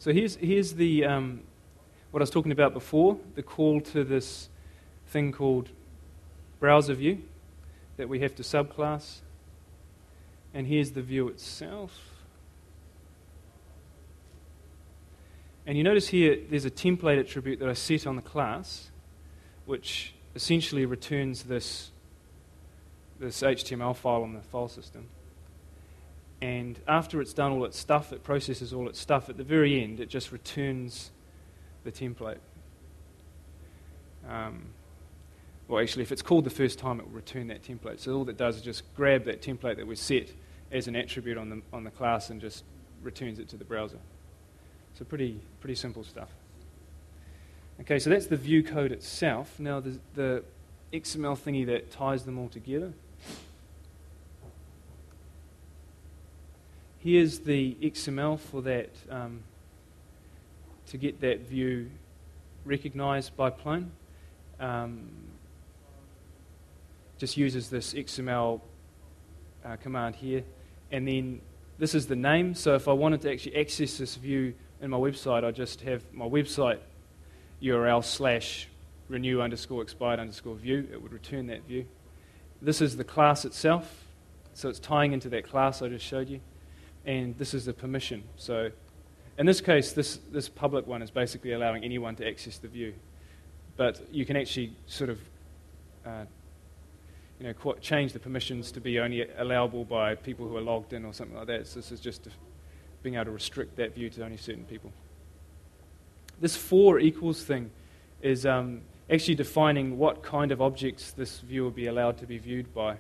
So here's the what I was talking about before, the call to this thing called browser view that we have to subclass. And here's the view itself. And you notice here there's a template attribute that I set on the class, which essentially returns this HTML file on the file system. And after it's done all its stuff, it processes all its stuff, at the very end it just returns the template. Well, actually, if it's called the first time, it will return that template. So all it does is just grab that template that was set as an attribute on the class and just returns it to the browser. So pretty simple stuff. Okay, so that's the view code itself. Now the XML thingy that ties them all together. Here's the XML for that, to get that view recognized by Plone. Just uses this XML command here. And then this is the name. So if I wanted to actually access this view in my website, I just have my website URL / renew_expired_view. It would return that view. This is the class itself. So it's tying into that class I just showed you. And this is the permission. So in this case, this public one is basically allowing anyone to access the view. But you can actually sort of change the permissions to be only allowable by people who are logged in or something like that. So this is just being able to restrict that view to only certain people. This for equals thing is actually defining what kind of objects this view will be allowed to be viewed by.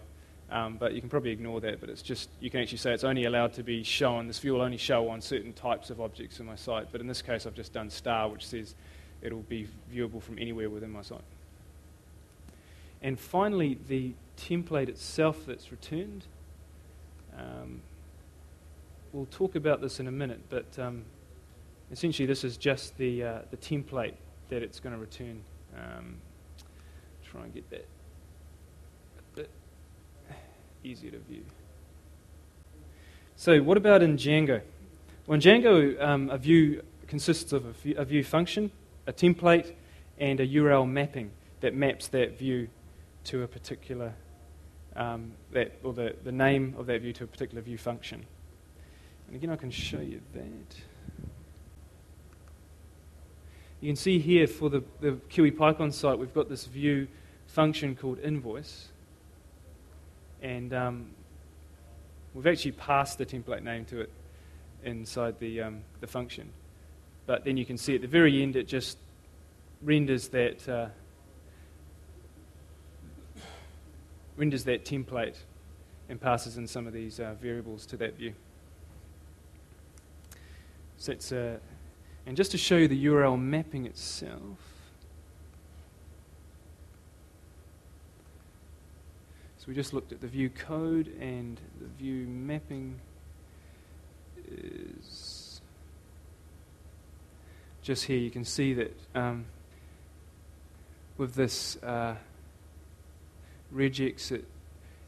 But you can probably ignore that, but it's just, you can actually say it's only allowed to be shown, this view will only show on certain types of objects in my site. But in this case, I've just done star, which says it'll be viewable from anywhere within my site. And finally, the template itself that's returned. We'll talk about this in a minute, but essentially this is just the template that it's going to return. Try and get that a bit easier to view. So what about in Django? Well, in Django, a view consists of a view function, a template, and a URL mapping that maps that view to a particular, the name of that view to a particular view function. And again, I can show you that. You can see here for the Kiwi PyCon site, we've got this view function called invoice. And we've actually passed the template name to it inside the function. But then you can see at the very end, it just renders that template and passes in some of these variables to that view. So it's, and just to show you the URL mapping itself, so we just looked at the view code, and the view mapping is just here. You can see that with this regex,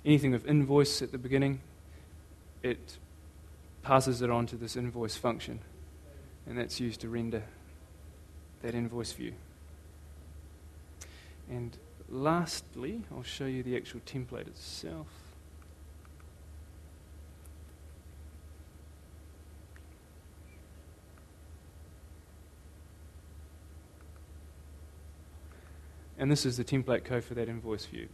anything with invoice at the beginning, it passes it on to this invoice function, and that's used to render that invoice view. And lastly, I'll show you the actual template itself. And this is the template code for that invoice view.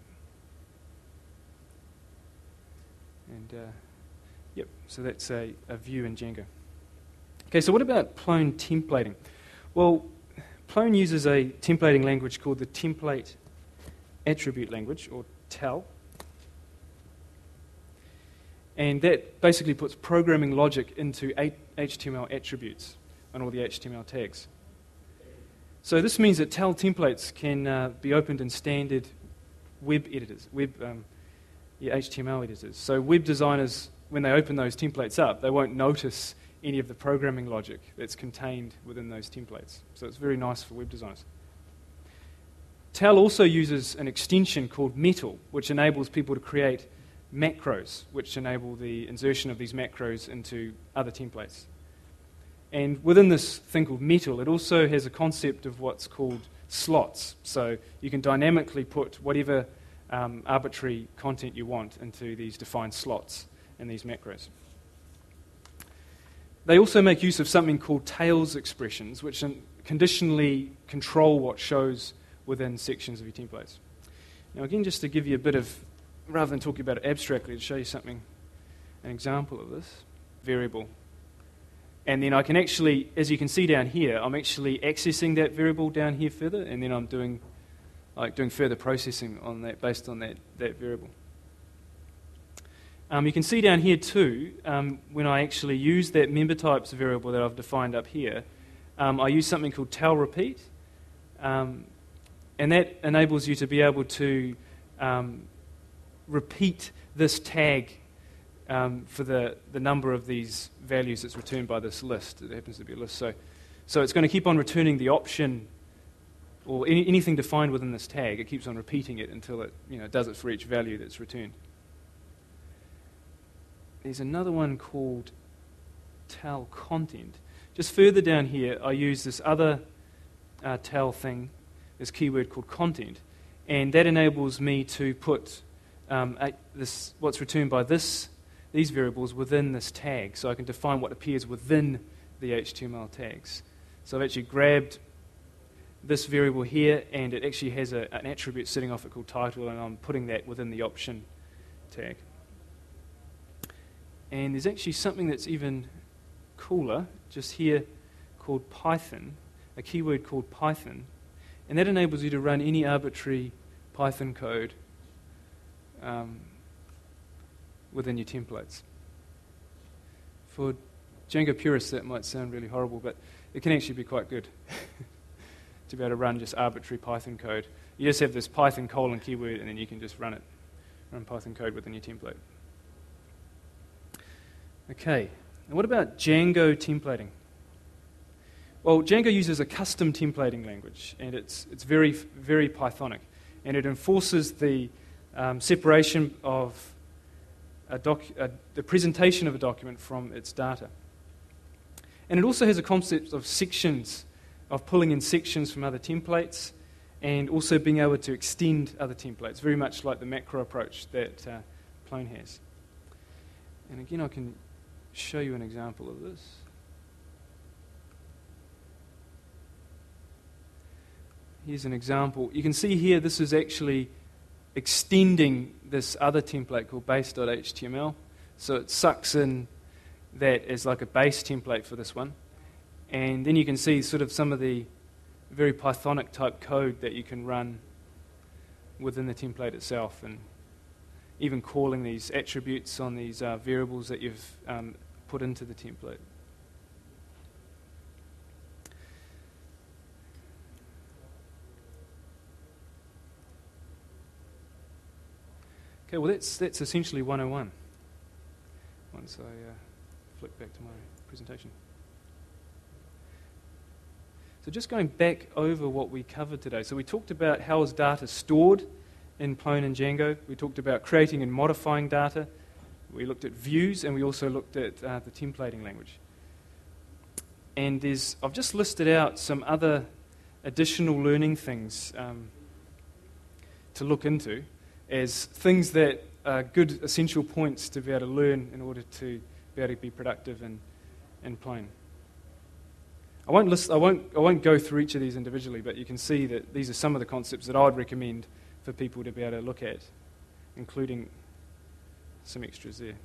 And yep, so that's a view in Django. Okay, so what about Plone templating? Well, Plone uses a templating language called the Template Attribute Language, or TAL. And that basically puts programming logic into HTML attributes on all the HTML tags. So this means that TAL templates can be opened in standard web editors, HTML editors. So web designers, when they open those templates up, they won't notice any of the programming logic that's contained within those templates. So it's very nice for web designers. TAL also uses an extension called Metal, which enables people to create macros, which enable the insertion of these macros into other templates. And within this thing called metal, it also has a concept of what's called slots. So you can dynamically put whatever arbitrary content you want into these defined slots in these macros. They also make use of something called tails expressions, which conditionally control what shows within sections of your templates. Now again, just to give you a bit of, rather than talking about it abstractly, to show you something, an example of this, variable. And then I can actually, as you can see down here, I'm actually accessing that variable down here further, and then I'm doing further processing on that based on that variable. You can see down here too, when I actually use that member types variable that I've defined up here, I use something called tail repeat, and that enables you to be able to repeat this tag for the number of these values that's returned by this list. It happens to be a list. So it's going to keep on returning the option, or anything defined within this tag. It keeps on repeating it until it does it for each value that's returned. There's another one called tail content. Just further down here, I use this other tail thing, this keyword called content, and that enables me to put what's returned by these variables within this tag, so I can define what appears within the HTML tags. So I've actually grabbed this variable here, and it actually has an attribute sitting off it called title, and I'm putting that within the option tag. And there's actually something that's even cooler, just here, called Python, a keyword called Python, and that enables you to run any arbitrary Python code within your templates. For Django purists, that might sound really horrible, but it can actually be quite good to be able to run just arbitrary Python code. You just have this Python : keyword, and then you can just run Python code within your template. Okay, and what about Django templating? Well, Django uses a custom templating language, and it's very, very Pythonic, and it enforces the separation of the presentation of a document from its data. And it also has a concept of sections, of pulling in sections from other templates, and also being able to extend other templates, very much like the macro approach that Plone has. And again, I can show you an example of this. Here's an example. You can see here this is actually extending this other template called base.html. So it sucks in that as like a base template for this one. And then you can see sort of some of the very Pythonic type code that you can run within the template itself, and even calling these attributes on these variables that you've put into the template. Okay, well that's essentially 101 once I flick back to my presentation. So just going back over what we covered today. So we talked about how is data stored in Plone and Django. We talked about creating and modifying data. We looked at views, and we also looked at the templating language. And I've just listed out some other additional learning things to look into as things that are good essential points to be able to learn in order to be able to be productive in Plone. I won't go through each of these individually, but you can see that these are some of the concepts that I would recommend for people to be able to look at, including some extras there.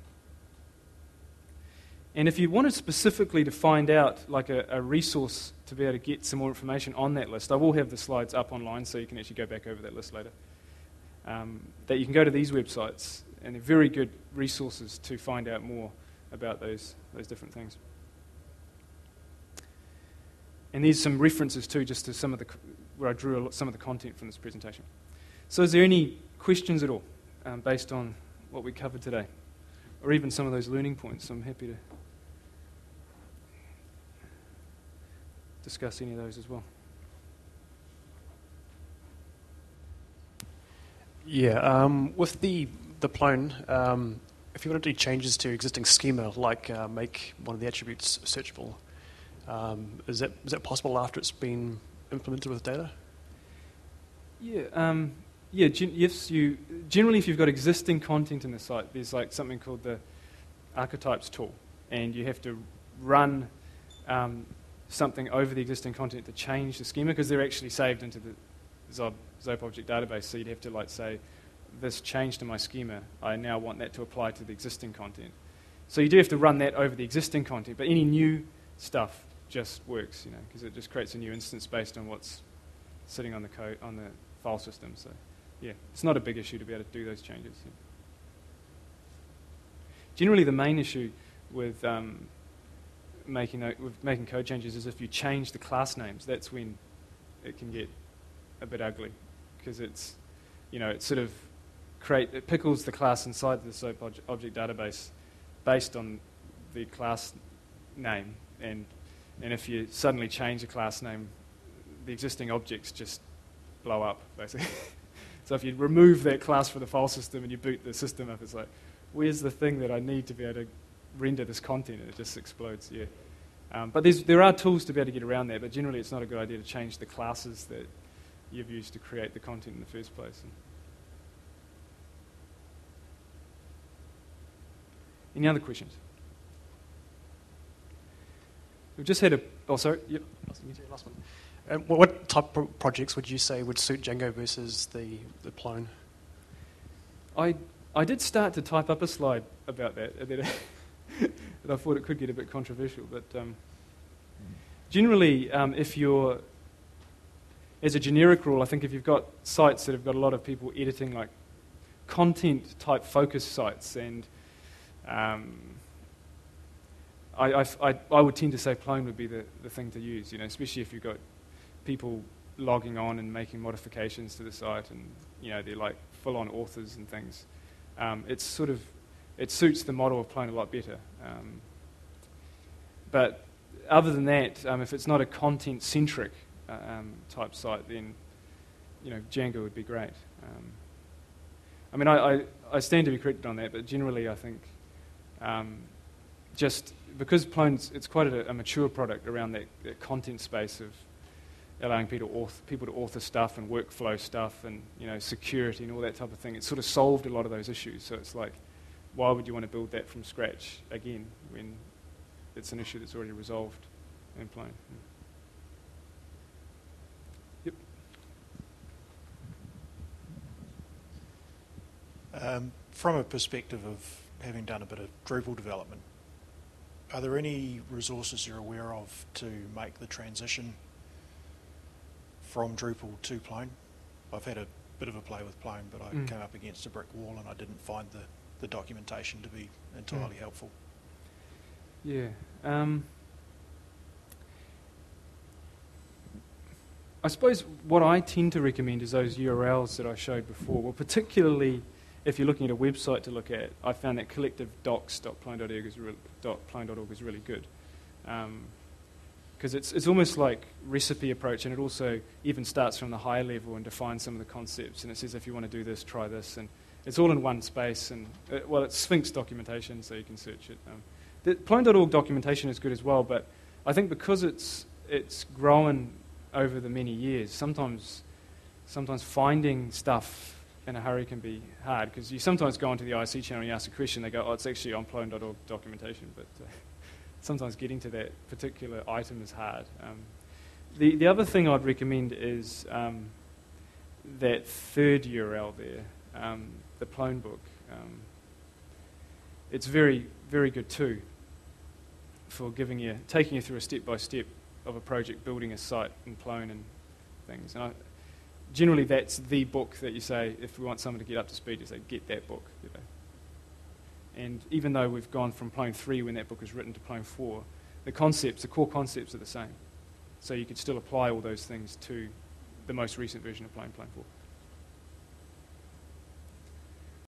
And if you wanted specifically to find out like a resource to be able to get some more information on that list, I will have the slides up online so you can actually go back over that list later. That you can go to these websites, and they're very good resources to find out more about those different things. And there's some references too, just to some of where I drew some of the content from this presentation. So is there any questions at all based on what we covered today? Or even some of those learning points? I'm happy to discuss any of those as well. Yeah, with the Plone, if you want to do changes to existing schema, like make one of the attributes searchable, Is that possible after it's been implemented with data? Yeah, yes. Generally, if you've got existing content in the site, there's like something called the archetypes tool, and you have to run something over the existing content to change the schema, because they're actually saved into the Zope object database. So you'd have to like say, this changed to my schema. I now want that to apply to the existing content. So you do have to run that over the existing content, but any new stuff just works, because it just creates a new instance based on what's sitting on the code on the file system. So yeah, it's not a big issue to be able to do those changes. Yeah. Generally, the main issue with making code changes is if you change the class names. That's when it can get a bit ugly, because it's it sort of it pickles the class inside the SOAP object database based on the class name, and if you suddenly change a class name, the existing objects just blow up, basically. So if you remove that class from the file system and you boot the system up, it's like, where's the thing that I need to be able to render this content? And it just explodes, yeah. But there are tools to be able to get around that, but generally it's not a good idea to change the classes that you've used to create the content in the first place. Any other questions? We've just had yep. Last one. What type of projects would you say would suit Django versus the Plone? I did start to type up a slide about that, and I thought it could get a bit controversial. But generally, if you're, as a generic rule, I think if you've got sites that have got a lot of people editing, like content-type focus sites, and I would tend to say Plone would be the thing to use, especially if you've got people logging on and making modifications to the site, and they're like full-on authors and things. It suits the model of Plone a lot better. But other than that, if it's not a content-centric type site, then Django would be great. I stand to be corrected on that, but generally I think just because Plone's, it's quite a mature product around that content space of allowing people to author stuff and workflow stuff and security and all that type of thing. It's sort of solved a lot of those issues. So it's like, why would you want to build that from scratch again when it's an issue that's already resolved in Plone? Yep. From a perspective of having done a bit of Drupal development, are there any resources you're aware of to make the transition from Drupal to Plone? I've had a bit of a play with Plone, but I came up against a brick wall and I didn't find the documentation to be entirely helpful. Yeah. I suppose what I tend to recommend is those URLs that I showed before. Well, particularly if you're looking at a website to look at, I found that collective.docs.plone.org is really good. Because it's almost like recipe approach, and it also even starts from the high level and defines some of the concepts. And it says, if you want to do this, try this. And it's all in one space. And it's Sphinx documentation, so you can search it. The Plone.org documentation is good as well, but I think because it's grown over the many years, sometimes finding stuff in a hurry can be hard, because you sometimes go onto the IC channel and you ask a question, they go, oh, it's actually on Plone.org documentation, but sometimes getting to that particular item is hard. The other thing I'd recommend is that third URL there, the Plone Book. It's very, very good too for taking you through a step-by-step of a project, building a site in Plone and things. And generally that's the book that you say, if we want someone to get up to speed, you say, get that book. And even though we've gone from Plone 3 when that book was written to Plone 4, the core concepts are the same. So you could still apply all those things to the most recent version of Plone 4.